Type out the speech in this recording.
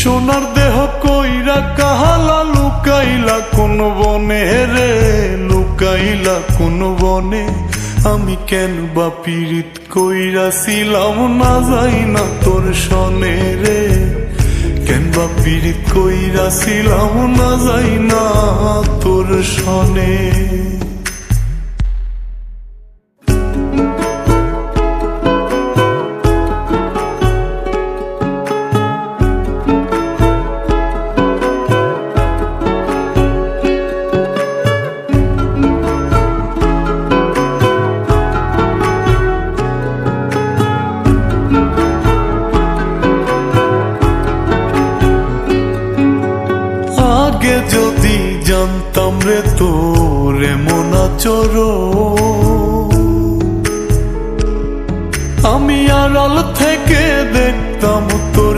সোনার দেহ কইরা কাহালা লুকাইলা কোন বনে রে, লুকাইলা কোন বনে। আমি কেন বা পীড়িত কইরাছিলাম না যাই না তোর সনে রে, কেন বা পীড়িত কইরাছিলাম না যাই না তোর সনে। আগে যদি জানতাম রে তোর এমন আচরণ, আমি আড়াল থেকে দেখতাম তোরে